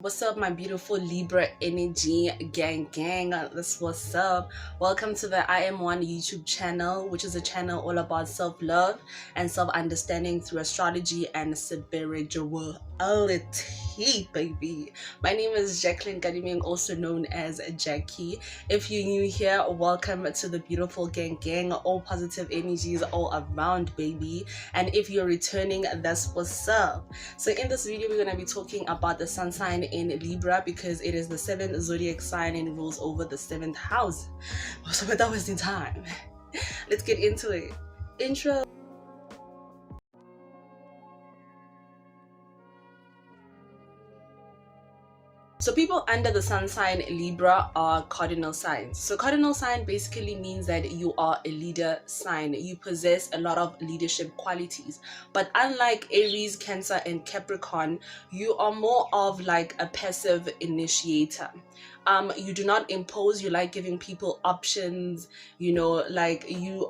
What's up, my beautiful Libra energy gang? This what's up. Welcome to the I Am One YouTube channel, which is a channel all about self-love and self-understanding through astrology and spirituality, baby. My name is Jacqueline Gadiming, also known as Jackie. If you're new here, welcome to the beautiful gang. All positive energies all around, baby. And if you're returning, that's what's up. So in this video, we're going to be talking about the sun sign in Libra because it is the 7th zodiac sign and rules over the 7th house. So without wasting time, let's get into it. Intro. So people under the sun sign Libra are cardinal signs. So cardinal sign basically means that you are a leader sign. You possess a lot of leadership qualities. But unlike Aries, Cancer, and Capricorn, you are more of like a passive initiator. You do not impose. You like giving people options. You know, like you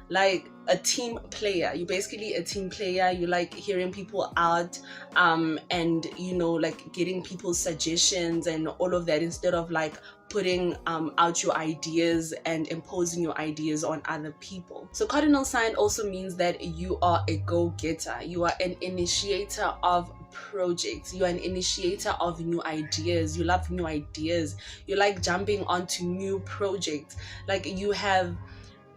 like a team player. You're basically a team player. You like hearing people out and you know, like getting people's suggestions and all of that, instead of like putting out your ideas and imposing your ideas on other people. So cardinal sign also means that you are a go-getter. You are an initiator of projects. You are an initiator of new ideas. You love new ideas. You like jumping onto new projects. Like you have,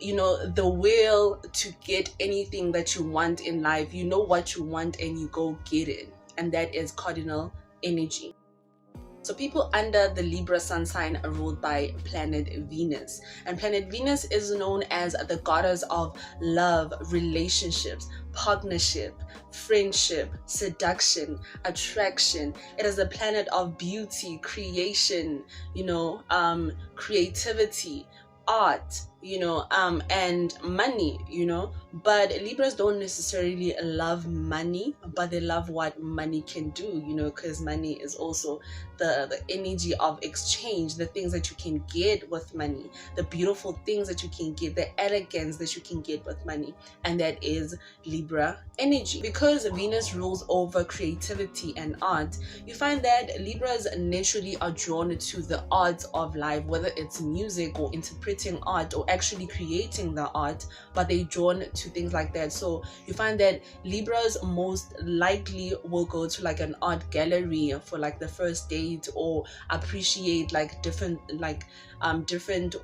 you know, the will to get anything that you want in life. You know what you want and you go get it. And that is cardinal energy. So people under the Libra sun sign are ruled by planet Venus. And planet Venus is known as the goddess of love, relationships, partnership, friendship, seduction, attraction. It is a planet of beauty, creation, you know, creativity, art, you know, and money, you know. But Libras don't necessarily love money, but they love what money can do, you know, because money is also the energy of exchange, the things that you can get with money, the beautiful things that you can get, the elegance that you can get with money. And that is Libra energy. Because Venus rules over creativity and art, you find that Libras naturally are drawn to the art of life, whether it's music or interpreting art or actually creating the art, but they're drawn to things like that. So you find that Libras most likely will go to like an art gallery for like the first date, or appreciate like different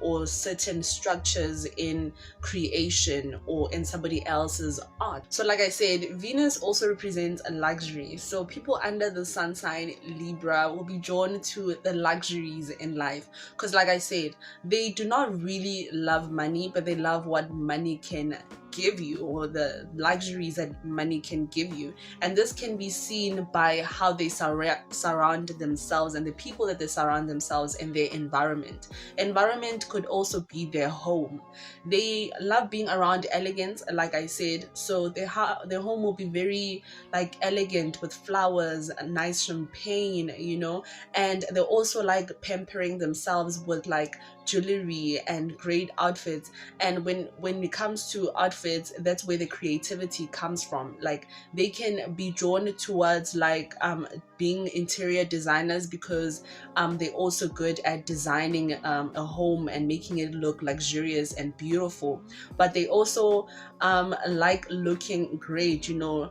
or certain structures in creation or in somebody else's art. So like I said, Venus also represents a luxury. So people under the sun sign Libra will be drawn to the luxuries in life, because like I said, they do not really love money, but they love what money can give you, or the luxuries that money can give you. And this can be seen by how they surround themselves and the people that they surround themselves in their environment. Environment could also be their home. They love being around elegance, like I said, so their home will be very like elegant, with flowers, nice champagne, you know. And they also like pampering themselves with like jewelry and great outfits. And when it comes to outfits, that's where the creativity comes from. Like they can be drawn towards like being interior designers, because they're also good at designing a home and making it look luxurious and beautiful. But they also like looking great, you know.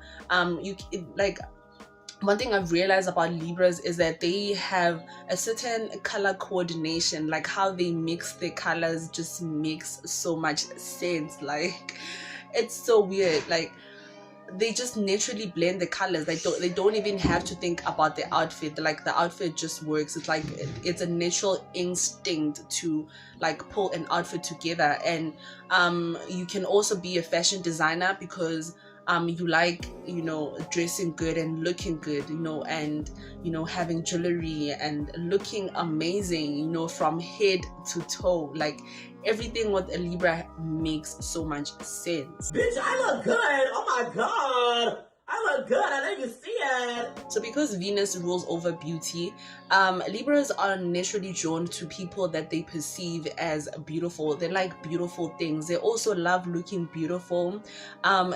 One thing I've realized about Libras is that they have a certain color coordination, like how they mix their colors just makes so much sense. Like it's so weird. Like they just naturally blend the colors. They don't even have to think about the outfit. Like the outfit just works. It's like it's a natural instinct to like pull an outfit together. And you can also be a fashion designer, because you like, you know, dressing good and looking good, you know, and you know, having jewelry and looking amazing, you know, from head to toe. Like everything with a Libra makes so much sense. Bitch, I look good. Oh my god. I look good. I know you see it. So because Venus rules over beauty, Libras are naturally drawn to people that they perceive as beautiful. They like beautiful things. They also love looking beautiful.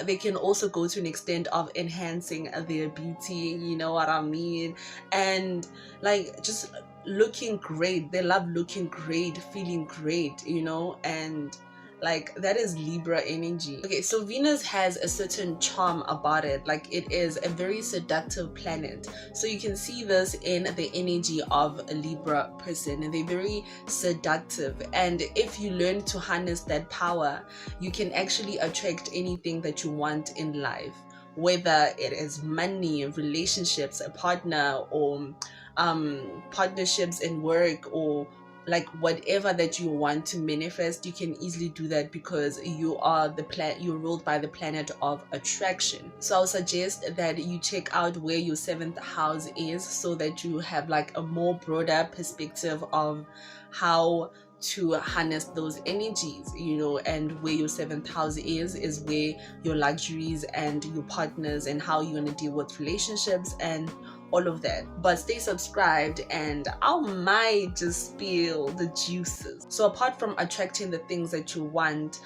They can also go to an extent of enhancing their beauty, you know what I mean? And like just looking great. They love looking great, feeling great, you know, and like that is Libra energy. Okay, so Venus has a certain charm about it. Like it is a very seductive planet, so you can see this in the energy of a Libra person, and they're very seductive. And if you learn to harness that power, you can actually attract anything that you want in life, whether it is money, relationships, a partner, or partnerships in work, or like whatever that you want to manifest. You can easily do that because you are you're ruled by the planet of attraction. So I'll suggest that you check out where your seventh house is, so that you have like a more broader perspective of how to harness those energies, you know. And where your seventh house is where your luxuries and your partners, and how you're going to deal with relationships and all of that. But stay subscribed and I might just spill the juices. So apart from attracting the things that you want,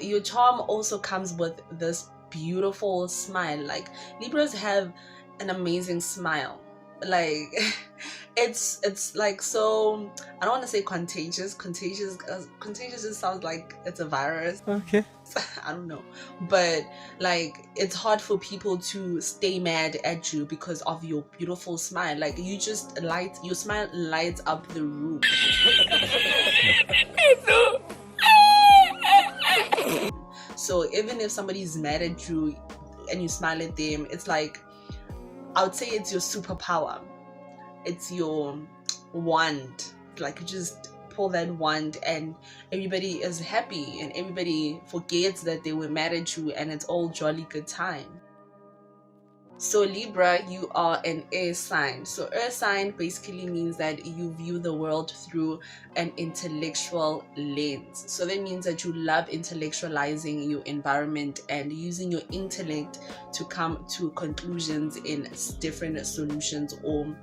your charm also comes with this beautiful smile. Like Libras have an amazing smile. Like it's like, so I don't want to say contagious. Contagious just sounds like it's a virus. Okay. I don't know, but like it's hard for people to stay mad at you because of your beautiful smile. Like your smile lights up the room. So even if somebody's mad at you and you smile at them, it's like, I would say it's your superpower. It's your wand. Like you just pull that wand and everybody is happy and everybody forgets that they were mad at you, and it's all jolly good time. So Libra, you are an air sign. So air sign basically means that you view the world through an intellectual lens. So that means that you love intellectualizing your environment and using your intellect to come to conclusions in different solutions or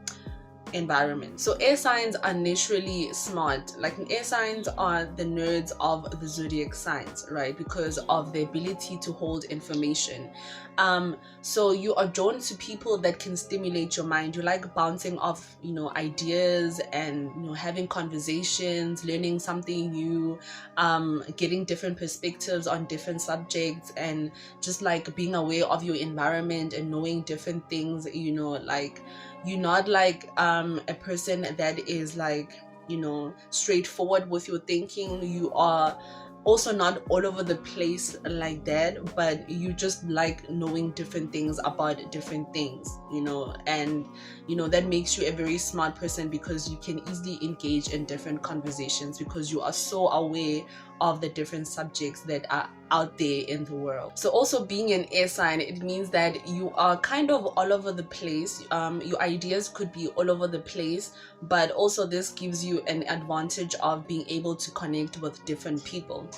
environment. So air signs are naturally smart. Like air signs are the nerds of the zodiac signs, right? Because of the ability to hold information. So you are drawn to people that can stimulate your mind. You like bouncing off, you know, ideas and, you know, having conversations, learning something new, getting different perspectives on different subjects, and just like being aware of your environment and knowing different things, you know. Like you're not like a person that is like, you know, straightforward with your thinking. You are also not all over the place like that, but you just like knowing different things about different things, you know. And you know that makes you a very smart person because you can easily engage in different conversations because you are so aware of the different subjects that are out there in the world. So also being an air sign, it means that you are kind of all over the place. Your ideas could be all over the place, but also this gives you an advantage of being able to connect with different people.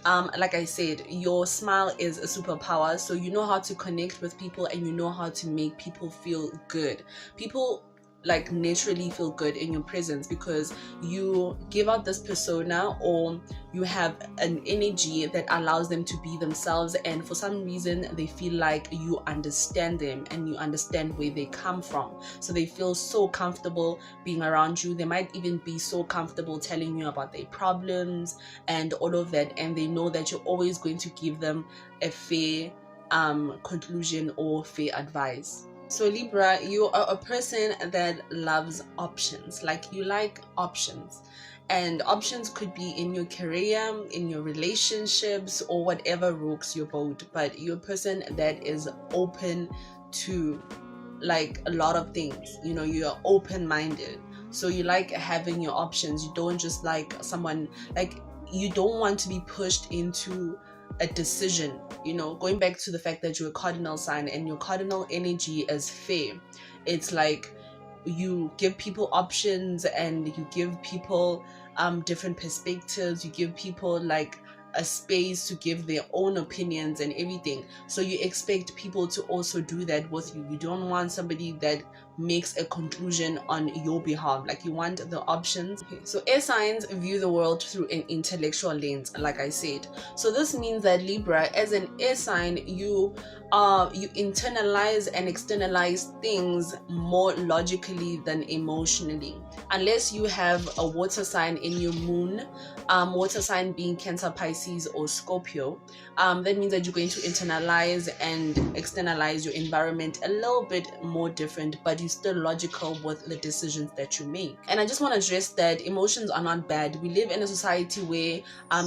Like I said, your smile is a superpower, so you know how to connect with people and you know how to make people feel good. People like naturally feel good in your presence because you give out this persona, or you have an energy that allows them to be themselves, and for some reason they feel like you understand them and you understand where they come from, so they feel so comfortable being around you. They might even be so comfortable telling you about their problems and all of that, and they know that you're always going to give them a fair conclusion or fair advice. So Libra, you are a person that loves options. Like you like options, and options could be in your career, in your relationships, or whatever rocks your boat. But you're a person that is open to like a lot of things. You know, you're open-minded, so you like having your options. You don't just like someone, like you don't want to be pushed into a decision. You know, going back to the fact that you're a cardinal sign and your cardinal energy is fair, it's like you give people options and you give people different perspectives. You give people like a space to give their own opinions and everything. So you expect people to also do that with you. You don't want somebody that makes a conclusion on your behalf. Like, you want the options. Okay, so air signs view the world through an intellectual lens, like I said. So this means that Libra, as an air sign, you internalize and externalize things more logically than emotionally. Unless you have a water sign in your moon, water sign being Cancer, Pisces, or Scorpio, that means that you're going to internalize and externalize your environment a little bit more different, but you're still logical with the decisions that you make. And I just want to address that emotions are not bad. We live in a society where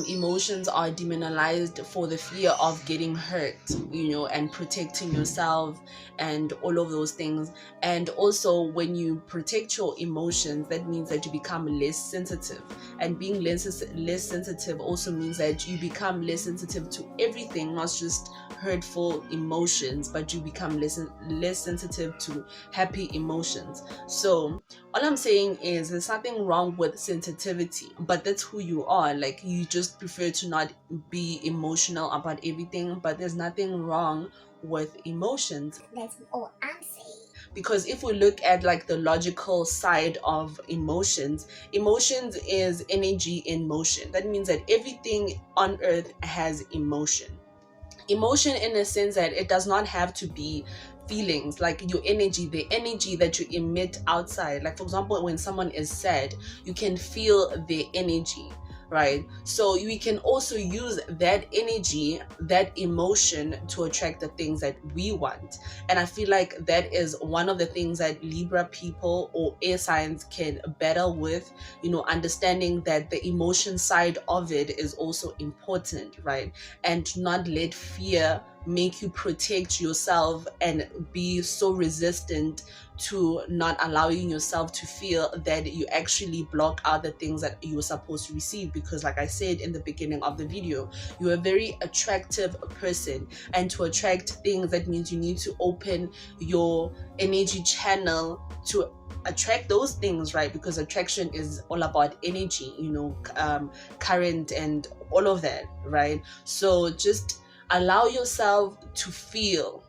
emotions are demonized for the fear of getting hurt, and protecting yourself and all of those things. And also, when you protect your emotions, that means that you become less sensitive. And being less sensitive also means that you become less sensitive to everything, not just hurtful emotions, but you become less sensitive to happy emotions. So all I'm saying is, there's nothing wrong with sensitivity, but that's who you are. Like, you just prefer to not be emotional about everything, but there's nothing wrong with emotions. That's all I'm saying. Because if we look at like the logical side of emotions is energy in motion. That means that everything on earth has emotion in a sense that it does not have to be feelings. Like your energy, the energy that you emit outside, like for example, when someone is sad, you can feel their energy, right? So we can also use that energy, that emotion, to attract the things that we want. And I feel like that is one of the things that Libra people or air signs can battle with, understanding that the emotion side of it is also important, right? And not let fear make you protect yourself and be so resistant to not allowing yourself to feel that you actually block out the things that you were supposed to receive. Because like I said in the beginning of the video, you're a very attractive person, and to attract things, that means you need to open your energy channel to attract those things, right? Because attraction is all about energy, current and all of that, right? So just allow yourself to feel.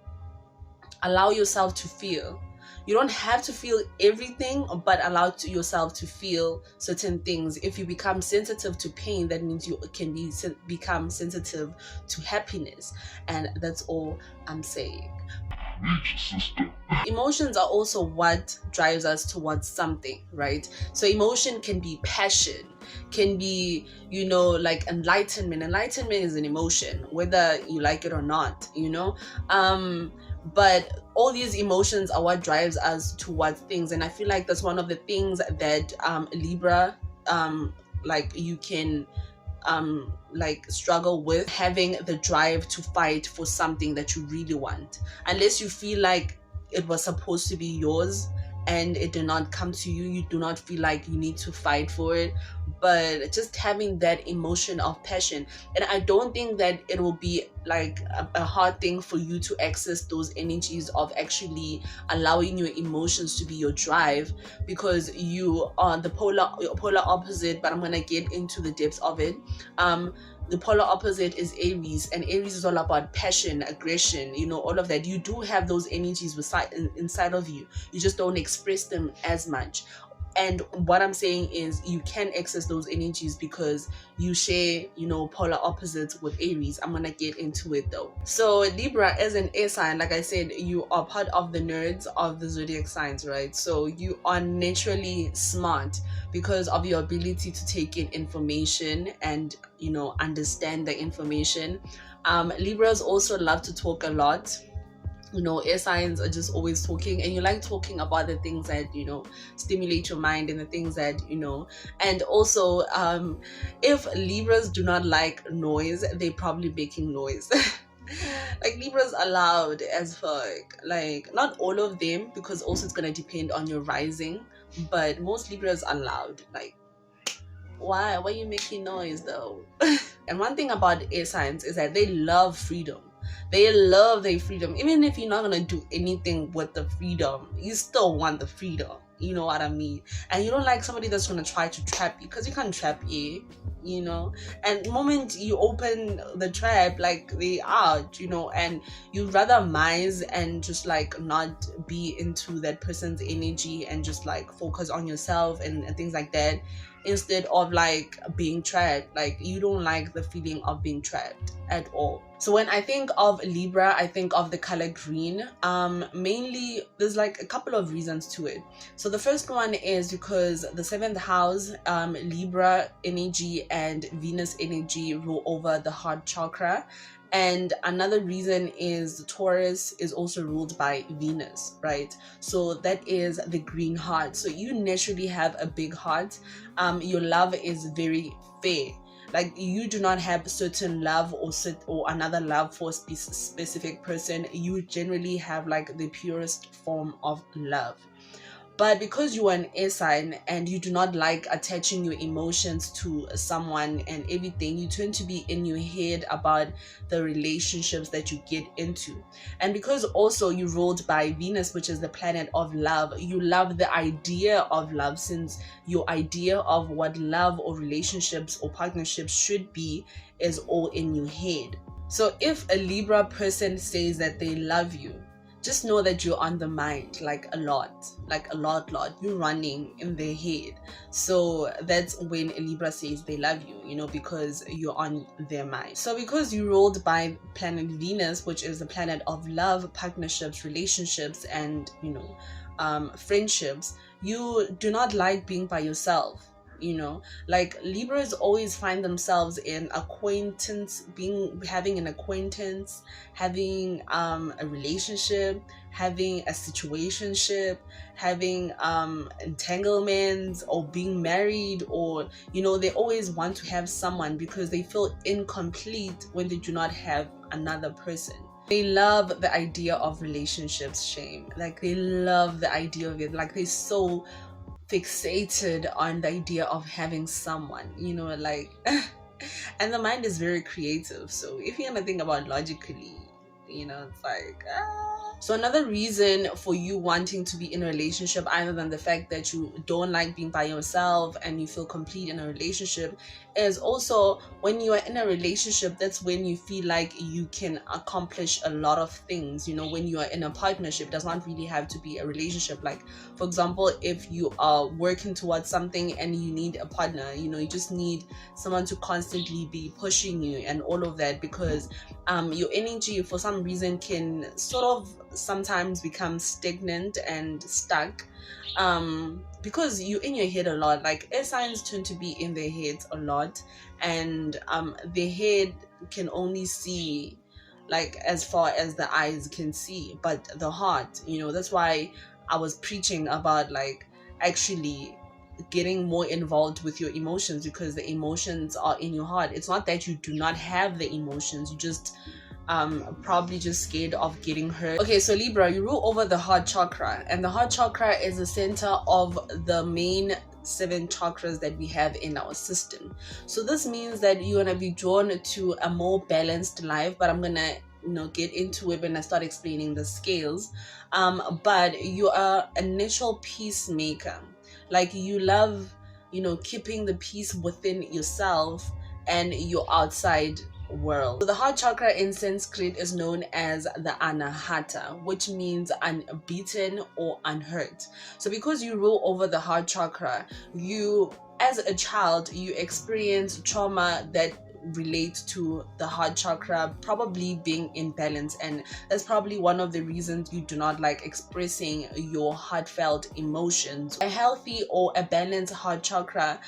You don't have to feel everything, but allow yourself to feel certain things. If you become sensitive to pain, that means you can become sensitive to happiness. And that's all I'm saying. Emotions are also what drives us towards something, right? So emotion can be passion, can be, like enlightenment. Enlightenment is an emotion, whether you like it or not, but all these emotions are what drives us towards things. And I feel like that's one of the things that Libra, like you can like struggle with, having the drive to fight for something that you really want. Unless you feel like it was supposed to be yours and it did not come to you, you do not feel like you need to fight for it. But just having that emotion of passion, and I don't think that it will be like a hard thing for you to access those energies of actually allowing your emotions to be your drive, because you are the polar opposite. But I'm gonna get into the depths of it. The polar opposite is Aries, and Aries is all about passion, aggression, all of that. You do have those energies inside of you. You just don't express them as much. And what I'm saying is, you can access those energies because you share, polar opposites with Aries. I'm gonna get into it though. So Libra, as an air sign, like I said, you are part of the nerds of the zodiac signs, right? So you are naturally smart because of your ability to take in information and, understand the information. Libras also love to talk a lot. Air signs are just always talking, and you like talking about the things that stimulate your mind, and the things that and also if Libras do not like noise, they're probably making noise. Like Libras are loud as fuck. Like, not all of them, because also it's gonna depend on your rising, but most Libras are loud. Like, why are you making noise though? And one thing about air signs is that they love freedom. They love their freedom. Even if you're not gonna do anything with the freedom, you still want the freedom. You know what I mean? And you don't like somebody that's gonna try to trap you, because you can't trap you. and the moment you open the trap, like they out, and you'd rather minds and just like not be into that person's energy and just like focus on yourself and things like that, instead of like being trapped. Like you don't like the feeling of being trapped at all. So when I think of Libra, I think of the color green. Mainly there's like a couple of reasons to it. So the first one is because the seventh house, Libra energy and Venus energy rule over the heart chakra. And another reason is Taurus is also ruled by Venus, right? So that is the green heart. So you naturally have a big heart. Your love is very fair. Like you do not have certain love or another love for a specific person. You generally have like the purest form of love. But because you are an air sign and you do not like attaching your emotions to someone and everything, you tend to be in your head about the relationships that you get into. And because also you ruled by Venus, which is the planet of love, you love the idea of love, since your idea of what love or relationships or partnerships should be is all in your head. So if a Libra person says that they love you, just know that you're on the mind, like a lot. You're running in their head. So that's when a Libra says they love you, because you're on their mind. So because you ruled by planet Venus, which is the planet of love, partnerships, relationships, and friendships, you do not like being by yourself. Like Libras always find themselves in having an acquaintance, having a relationship, having a situationship, having entanglements, or being married, or they always want to have someone because they feel incomplete when they do not have another person. They love the idea of relationships, shame. Like they love the idea of it. Like they're so fixated on the idea of having someone, like and the mind is very creative. So if you're gonna think about logically, it's like So another reason for you wanting to be in a relationship, other than the fact that you don't like being by yourself and you feel complete in a relationship, is also when you are in a relationship, that's when you feel like you can accomplish a lot of things. When you are in a partnership, it does not really have to be a relationship. Like for example, if you are working towards something and you need a partner, you just need someone to constantly be pushing you and all of that, because your energy for some reason can sort of sometimes become stagnant and stuck, because you're in your head a lot. Like air signs tend to be in their heads a lot, and their head can only see like as far as the eyes can see, but the heart, that's why I was preaching about like actually getting more involved with your emotions, because the emotions are in your heart. It's not that you do not have the emotions, you just probably just scared of getting hurt. Okay, so Libra, you rule over the heart chakra, and the heart chakra is the center of the main 7 chakras that we have in our system. So this means that you're gonna be drawn to a more balanced life, but I'm gonna get into it when I start explaining the scales. But you are a natural peacemaker. Like you love keeping the peace within yourself and your outside world. So the heart chakra in Sanskrit is known as the Anahata, which means unbeaten or unhurt. So because you rule over the heart chakra, you as a child, you experience trauma that relate to the heart chakra probably being imbalanced, and that's probably one of the reasons you do not like expressing your heartfelt emotions. A healthy or a balanced heart chakra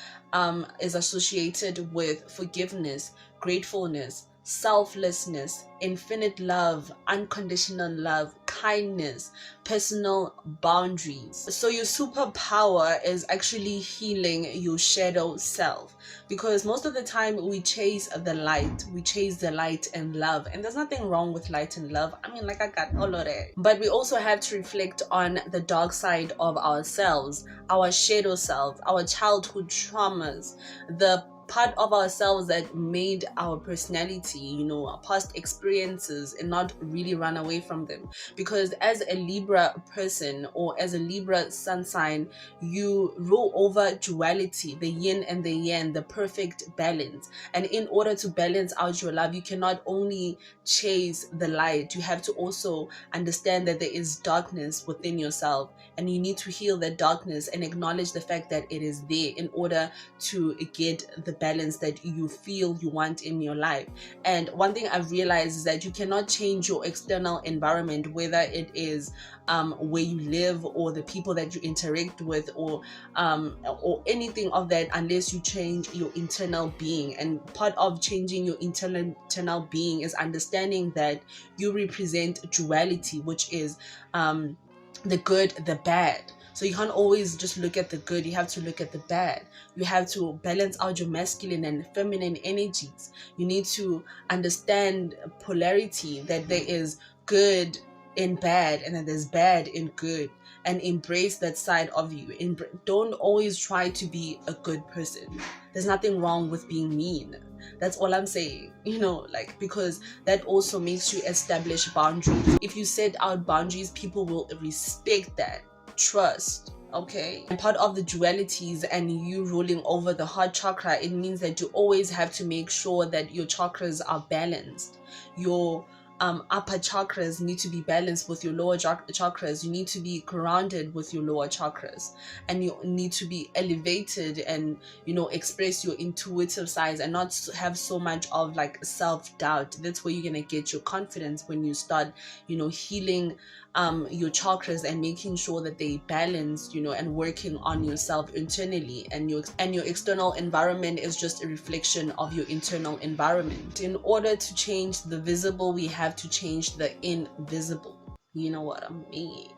is associated with forgiveness, gratefulness, selflessness, infinite love, unconditional love, kindness, personal boundaries. So your superpower is actually healing your shadow self, because most of the time we chase the light and love, and there's nothing wrong with light and love. I mean, like I got all of that, but we also have to reflect on the dark side of ourselves, our shadow self, our childhood traumas, the part of ourselves that made our personality, our past experiences, and not really run away from them. Because as a Libra person, or as a Libra sun sign, you rule over duality, the yin and the yang, the perfect balance. And in order to balance out your love, you cannot only chase the light, you have to also understand that there is darkness within yourself, and you need to heal that darkness and acknowledge the fact that it is there in order to get the balance that you feel you want in your life. And one thing I've realized is that you cannot change your external environment, whether it is where you live, or the people that you interact with, or anything of that, unless you change your internal being. And part of changing your internal being is understanding that you represent duality, which is the good, the bad. So you can't always just look at the good, you have to look at the bad. You have to balance out your masculine and feminine energies. You need to understand polarity, that there is good in bad and then there's bad in good, and embrace that side of you. Don't always try to be a good person. There's nothing wrong with being mean. That's all I'm saying, because that also makes you establish boundaries. If you set out boundaries, people will respect that. Trust. Okay, and part of the dualities and you ruling over the heart chakra, it means that you always have to make sure that your chakras are balanced. Your upper chakras need to be balanced with your lower chakras. You need to be grounded with your lower chakras, and you need to be elevated and express your intuitive side, and not have so much of like self-doubt. That's where you're gonna get your confidence, when you start healing your chakras and making sure that they balance, and working on yourself internally. And your external environment is just a reflection of your internal environment. In order to change the visible, we have to change the invisible. You know what I mean?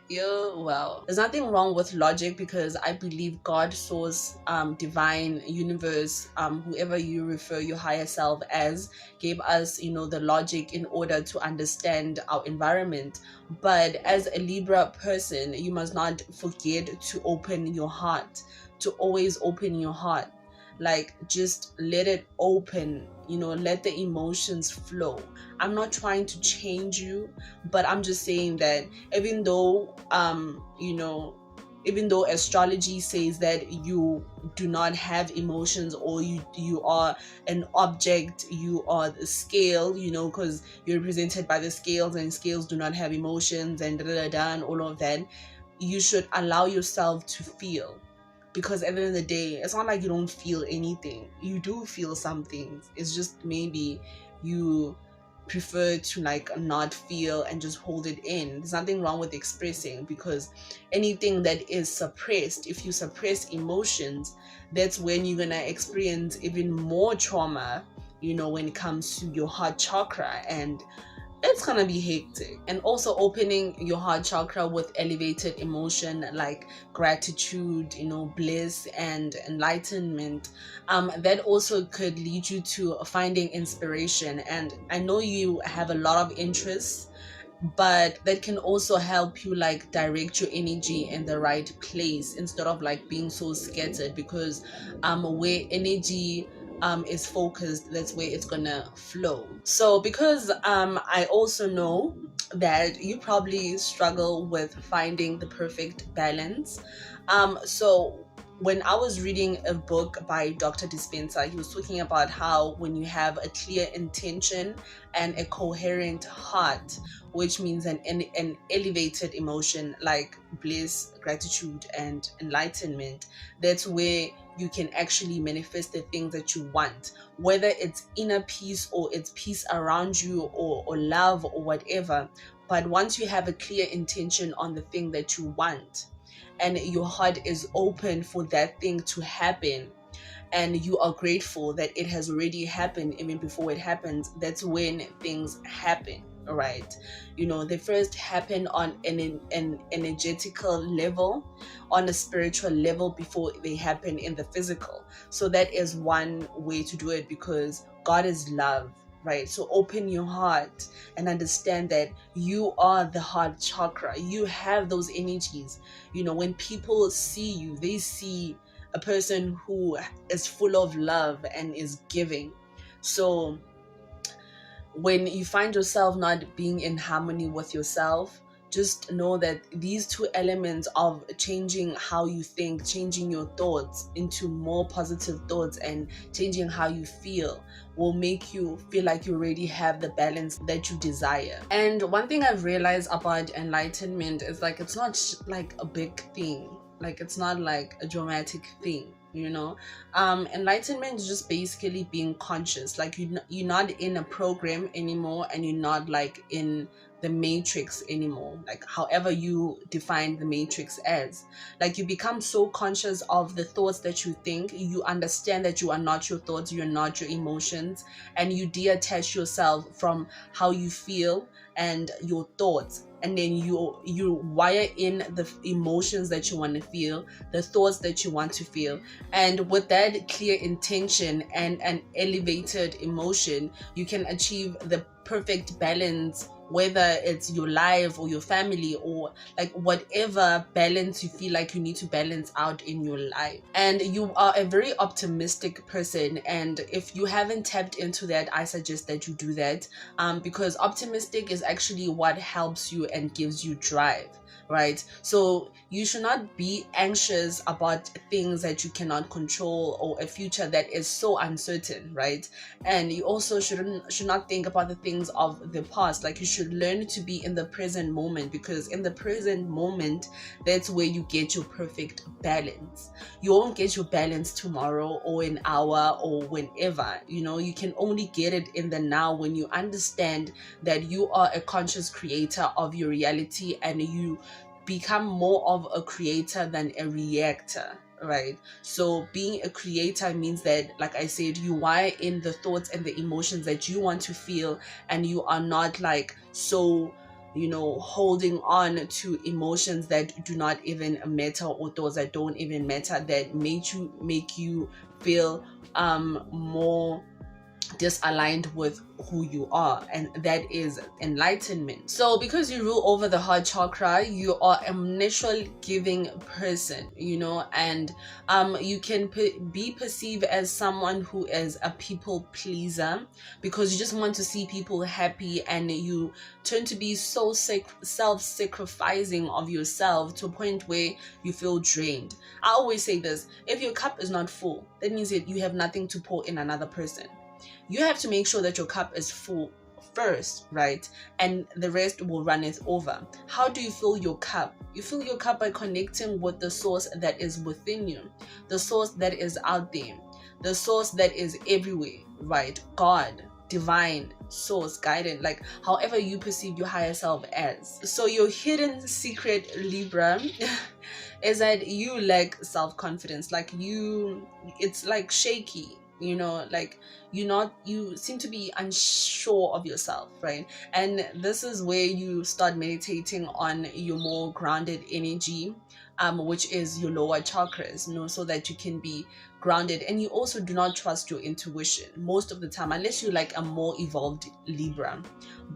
Well, there's nothing wrong with logic, because I believe God, source, divine, universe, whoever you refer your higher self as, gave us the logic in order to understand our environment. But as a Libra person, you must not forget to open your heart, to always open your heart. Like, just let it open, let the emotions flow. I'm not trying to change you, but I'm just saying that even though astrology says that you do not have emotions, or you are an object, you are the scale, because you're represented by the scales, and scales do not have emotions, and and all of that, you should allow yourself to feel. Because at the end of the day, it's not like you don't feel anything. You do feel some things. It's just maybe you prefer to not feel and just hold it in. There's nothing wrong with expressing, because anything that is suppressed, if you suppress emotions, that's when you're gonna experience even more trauma, when it comes to your heart chakra, and it's gonna be hectic. And also opening your heart chakra with elevated emotion like gratitude, bliss and enlightenment, that also could lead you to finding inspiration. And I know you have a lot of interests, but that can also help you direct your energy in the right place, instead of being so scattered. Because where energy is focused, that's where it's gonna flow. So because I also know that you probably struggle with finding the perfect balance, so when I was reading a book by Dr. Dispenza, he was talking about how when you have a clear intention and a coherent heart, which means an elevated emotion like bliss, gratitude, and enlightenment, that's where you can actually manifest the things that you want, whether it's inner peace or it's peace around you, or love or whatever. But once you have a clear intention on the thing that you want, and your heart is open for that thing to happen, and you are grateful that it has already happened even before it happens, that's when things happen. All right, they first happen on an energetical level, on a spiritual level, before they happen in the physical. So that is one way to do it, because God is love, right? So open your heart and understand that you are the heart chakra. You have those energies. When people see you, they see a person who is full of love and is giving. So when you find yourself not being in harmony with yourself, just know that these two elements of changing how you think, changing your thoughts into more positive thoughts, and changing how you feel will make you feel like you already have the balance that you desire. And one thing I've realized about enlightenment is like it's not like a big thing, like it's not like a dramatic thing, you know. Enlightenment is just basically being conscious, like you're not in a program anymore, and you're not like in the matrix anymore, like however you define the matrix as. Like you become so conscious of the thoughts that you think, you understand that you are not your thoughts, you're not your emotions, and you detach yourself from how you feel and your thoughts, and then you wire in the emotions that you want to feel, the thoughts that you want to feel. And with that clear intention and an elevated emotion, you can achieve the perfect balance, whether it's your life or your family, or like whatever balance you feel like you need to balance out in your life. And you are a very optimistic person, and if you haven't tapped into that, I suggest that you do that, because optimistic is actually what helps you and gives you drive, right? So you should not be anxious about things that you cannot control, or a future that is so uncertain, right? And you also should not think about the things of the past. Like you should learn to be in the present moment, because in the present moment, that's where you get your perfect balance. You won't get your balance tomorrow or an hour or whenever, you know. You can only get it in the now, when you understand that you are a conscious creator of your reality, and you become more of a creator than a reactor, right? So being a creator means that, like I said, you wire in the thoughts and the emotions that you want to feel, and you are not like so, you know, holding on to emotions that do not even matter, or thoughts that don't even matter, that make you feel more disaligned with who you are. And that is enlightenment. So because you rule over the heart chakra, you are a natural giving person, you know, and you can be perceived as someone who is a people pleaser, because you just want to see people happy, and you turn to be so self-sacrificing of yourself to a point where you feel drained. I always say this: if your cup is not full, that means that you have nothing to pour in another person. You have to make sure that your cup is full first, right? And the rest will runneth over. How do you fill your cup? You fill your cup by connecting with the source that is within you, the source that is out there, the source that is everywhere, right? God, divine source, guidance, like however you perceive your higher self as. So your hidden secret, Libra, is that you lack self-confidence. Like it's like shaky, you know, like you seem to be unsure of yourself, right? And this is where you start meditating on your more grounded energy, which is your lower chakras, you know, so that you can be grounded. And you also do not trust your intuition most of the time, unless you're like a more evolved Libra.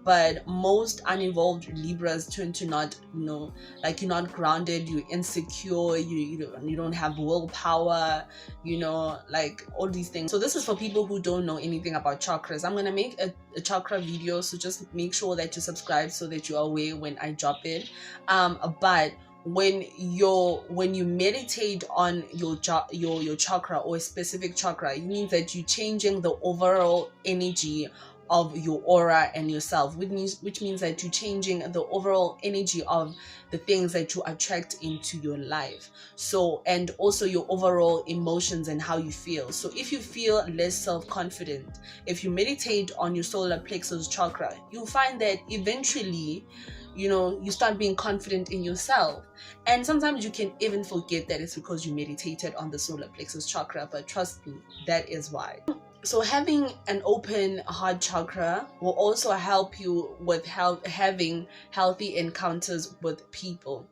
But most unevolved Libras tend to not, you know, like you're not grounded, you're insecure, you don't have willpower, you know, like all these things. So this is for people who don't know anything about chakras. I'm gonna make a chakra video, so just make sure that you subscribe so that you're aware when I drop it. But when you meditate on your chakra, or a specific chakra, it means that you're changing the overall energy of your aura and yourself, which means that you're changing the overall energy of the things that you attract into your life. So, and also your overall emotions and how you feel. So if you feel less self-confident, if you meditate on your solar plexus chakra, you'll find that eventually, you know, you start being confident in yourself. And sometimes you can even forget that it's because you meditated on the solar plexus chakra, but trust me, that is why. So having an open heart chakra will also help you with having healthy encounters with people.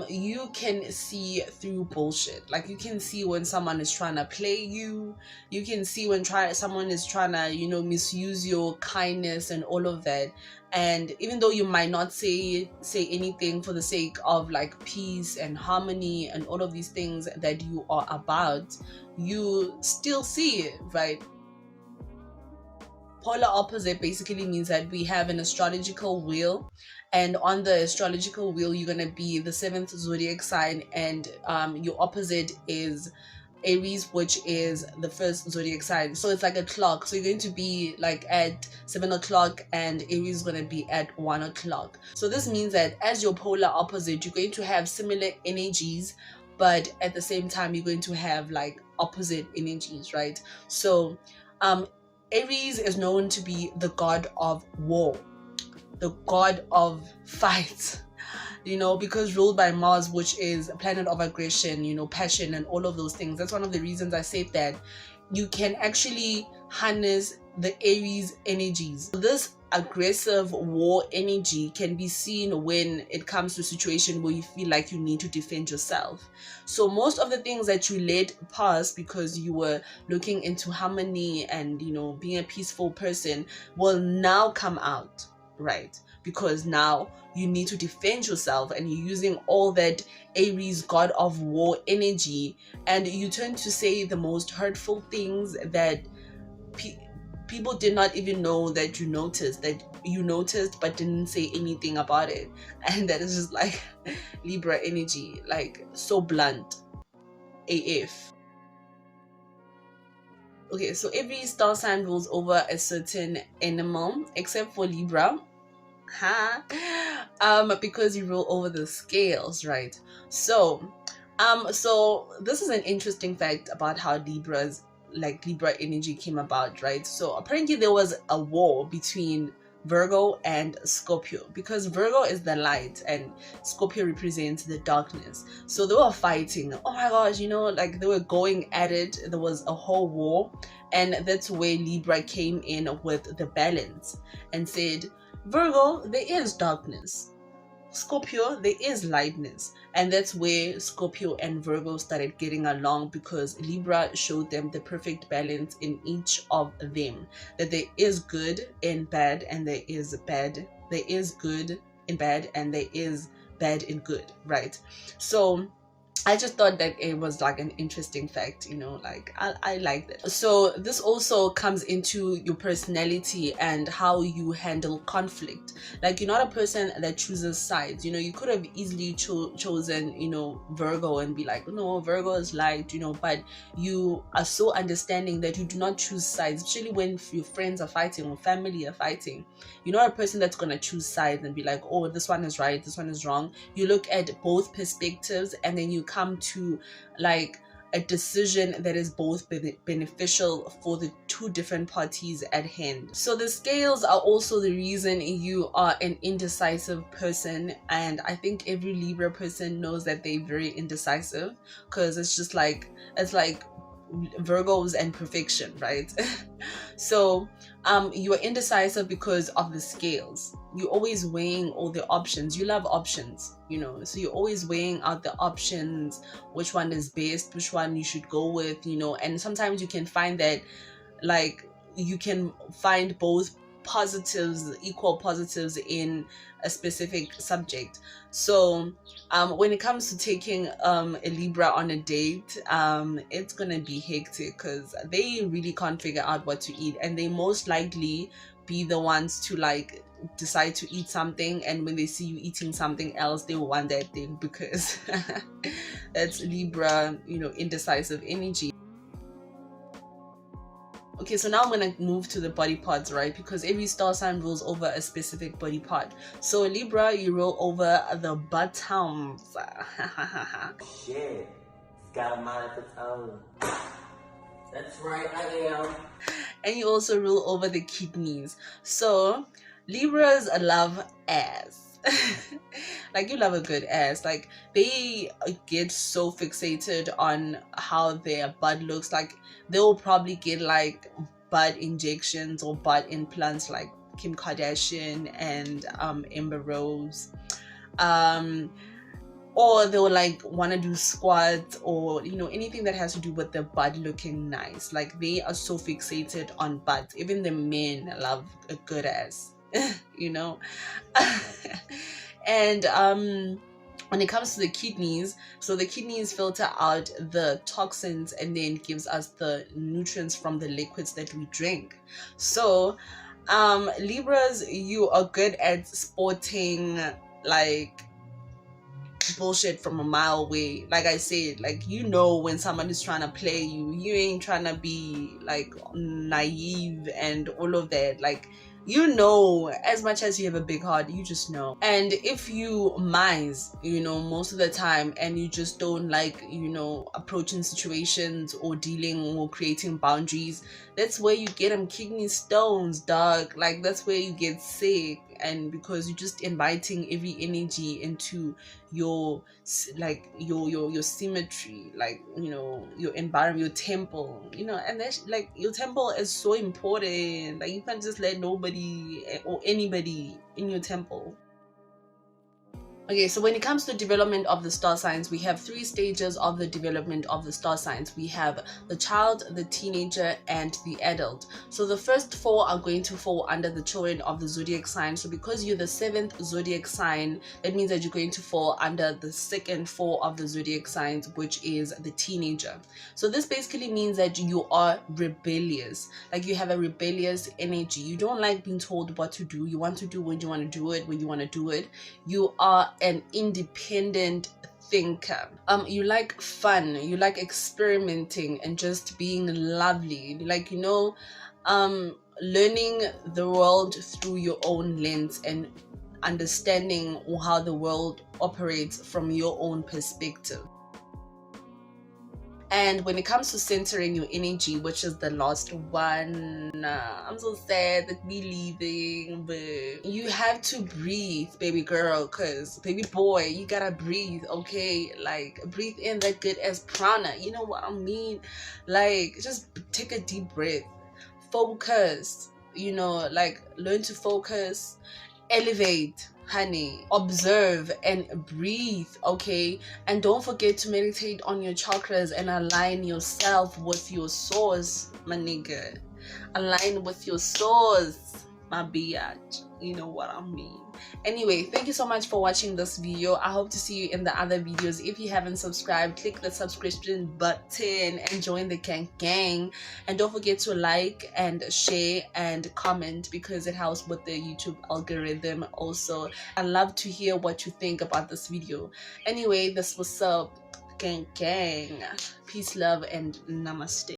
you can see through bullshit. Like you can see when someone is trying to play you. You can see when someone is trying to, you know, misuse your kindness and all of that. And even though you might not say anything for the sake of like peace and harmony and all of these things that you are about, you still see it, right? Polar opposite basically means that we have an astrological wheel, and on the astrological wheel you're going to be the seventh zodiac sign, and your opposite is Aries, which is the first zodiac sign. So it's like a clock. So you're going to be like at 7 o'clock and Aries is going to be at 1 o'clock. So this means that as your polar opposite, you're going to have similar energies, but at the same time you're going to have like opposite energies, right? So Aries is known to be the god of war, the god of fight, you know, because ruled by Mars, which is a planet of aggression, you know, passion and all of those things. That's one of the reasons I said that you can actually harness the Aries energies. This aggressive war energy can be seen when it comes to a situation where you feel like you need to defend yourself. So most of the things that you let pass because you were looking into harmony and, you know, being a peaceful person will now come out, right? Because now you need to defend yourself and you're using all that Aries god of war energy, and you tend to say the most hurtful things that people did not even know that you noticed but didn't say anything about it. And that is just like Libra energy, like so blunt AF. Okay, so every star sign rules over a certain animal except for Libra. Because you rule over the scales, right? So this is an interesting fact about how Libra energy came about, right? So apparently there was a war between Virgo and Scorpio, because Virgo is the light and Scorpio represents the darkness. So they were fighting. Oh my gosh, you know, like they were going at it. There was a whole war, and that's where Libra came in with the balance and said, Virgo, there is darkness. Scorpio, there is lightness. And that's where Scorpio and Virgo started getting along, because Libra showed them the perfect balance in each of them. That there is good and bad, and there is bad. There is good and bad, and there is bad and good, right? So I just thought that it was like an interesting fact, you know, like I like that. So this also comes into your personality and how you handle conflict. Like you're not a person that chooses sides. You know, you could have easily chosen, you know, Virgo and be like, no, Virgo is light, you know, but you are so understanding that you do not choose sides, especially when your friends are fighting or family are fighting. You're not a person that's going to choose sides and be like, oh, this one is right, this one is wrong. You look at both perspectives and then you come to like a decision that is both beneficial for the two different parties at hand. So the scales are also the reason you are an indecisive person, and I think every Libra person knows that they're very indecisive, because it's like Virgos and perfection, right? So you are indecisive because of the scales. You're always weighing all the options. You love options, you know, so you're always weighing out the options, which one is best, which one you should go with, you know. And sometimes you can find that like you can find both equal positives in a specific subject. So when it comes to taking a Libra on a date, it's gonna be hectic, because they really can't figure out what to eat, and they most likely be the ones to like decide to eat something, and when they see you eating something else, they will want that thing, because that's Libra, you know, indecisive energy. Okay, so now I'm gonna move to the body parts, right? Because every star sign rules over a specific body part. So Libra, you rule over the buttocks. Shit. It's got a mind of its own. That's right, I am. And you also rule over the kidneys. So Libras love ass. Like you love a good ass. Like they get so fixated on how their butt looks. Like they'll probably get like butt injections or butt implants like Kim Kardashian and Amber Rose. or they'll like want to do squats, or anything that has to do with their butt looking nice. Like they are so fixated on butts. Even the men love a good ass. And when it comes to the kidneys, so the kidneys filter out the toxins and then gives us the nutrients from the liquids that we drink. So Libras, you are good at sporting like bullshit from a mile away. Like I said, like when someone is trying to play you, you ain't trying to be like naive and all of that. Like as much as you have a big heart, you just know. And if you minds, most of the time, and you just don't like approaching situations or dealing or creating boundaries, that's where you get them kidney stones, dog. Like that's where you get sick. And because you're just inviting every energy into your symmetry, like your environment, your temple, and that's like your temple is so important. Like you can't just let nobody or anybody in your temple. Okay, so when it comes to development of the star signs, we have 3 stages of the development of the star signs. We have the child, the teenager, and the adult. So the first 4 are going to fall under the children of the zodiac sign. So because you're the 7th zodiac sign, that means that you're going to fall under the second 4 of the zodiac signs, which is the teenager. So this basically means that you are rebellious. Like you have a rebellious energy. You don't like being told what to do. You want to do when you want to do it, when you want to do it. You are an independent thinker. You like fun, you like experimenting and just being lovely, like learning the world through your own lens and understanding how the world operates from your own perspective. And when it comes to centering your energy, which is the last one, I'm so sad that we leaving, but you have to breathe, baby girl, because baby boy, you gotta breathe, okay? Like breathe in that good as prana, you know what I mean? Like just take a deep breath, focus, like learn to focus, elevate, honey, observe and breathe, okay? And don't forget to meditate on your chakras and align yourself with your source, my nigga. Align with your source, my biatch. You know what I mean. Anyway, thank you so much for watching this video. I hope to see you in the other videos. If you haven't subscribed, click the subscription button and join the gang. And don't forget to like and share and comment, because it helps with the YouTube algorithm also. I love to hear what you think about this video. Anyway, this was up, gang. Peace, love, and namaste.